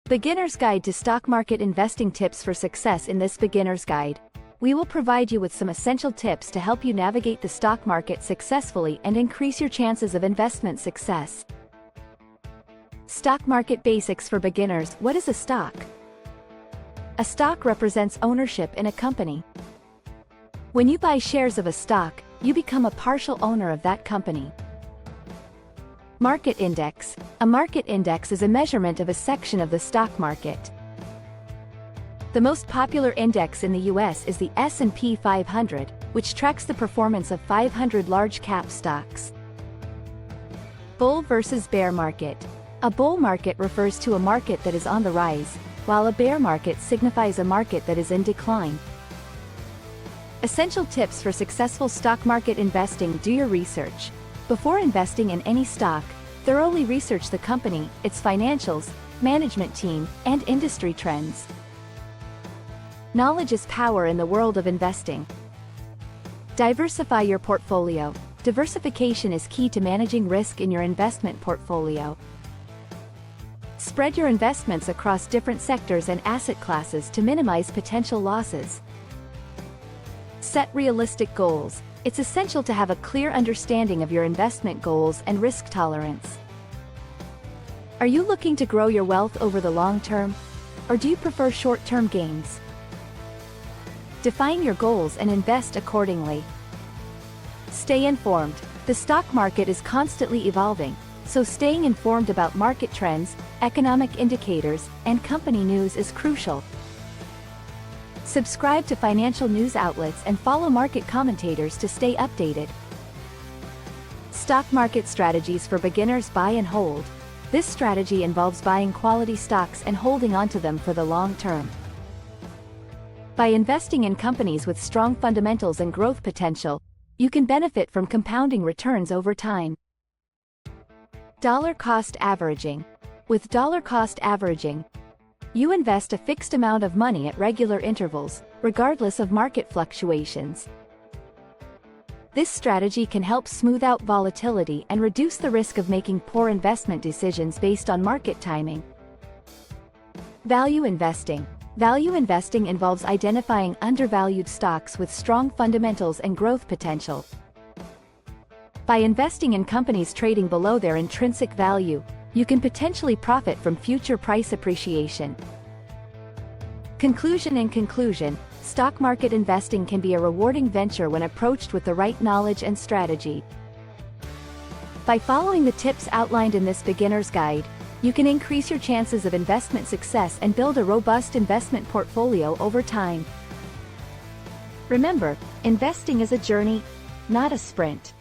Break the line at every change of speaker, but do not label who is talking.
Beginner's Guide to Stock Market Investing Tips for Success. In this beginner's guide, we will provide you with some essential tips to help you navigate the stock market successfully and increase your chances of investment success. Stock market basics for beginners. What is a stock? A stock represents ownership in a company. When you buy shares of a stock, you become a partial owner of that company. Market index. A market index is a measurement of a section of the stock market. The most popular index in the US is the S&P 500, which tracks the performance of 500 large-cap stocks. Bull versus bear market. A bull market refers to a market that is on the rise, while a bear market signifies a market that is in decline. Essential tips for successful stock market investing. Do your research. Before investing in any stock, thoroughly research the company, its financials, management team, and industry trends. Knowledge is power in the world of investing. Diversify your portfolio. Diversification is key to managing risk in your investment portfolio. Spread your investments across different sectors and asset classes to minimize potential losses. Set realistic goals. It's essential to have a clear understanding of your investment goals and risk tolerance. Are you looking to grow your wealth over the long term? Or do you prefer short-term gains? Define your goals and invest accordingly. Stay informed. The stock market is constantly evolving, so staying informed about market trends, economic indicators, and company news is crucial. Subscribe to financial news outlets and follow market commentators to stay updated. Stock market strategies for beginners. Buy and hold. This strategy involves buying quality stocks and holding onto them for the long term. By investing in companies with strong fundamentals and growth potential, you can benefit from compounding returns over time. Dollar cost averaging. With dollar cost averaging, you invest a fixed amount of money at regular intervals, regardless of market fluctuations. This strategy can help smooth out volatility and reduce the risk of making poor investment decisions based on market timing. Value investing. Value investing involves identifying undervalued stocks with strong fundamentals and growth potential. By investing in companies trading below their intrinsic value, you can potentially profit from future price appreciation. Conclusion. In conclusion, stock market investing can be a rewarding venture when approached with the right knowledge and strategy. By following the tips outlined in this beginner's guide, you can increase your chances of investment success and build a robust investment portfolio over time. Remember, investing is a journey, not a sprint.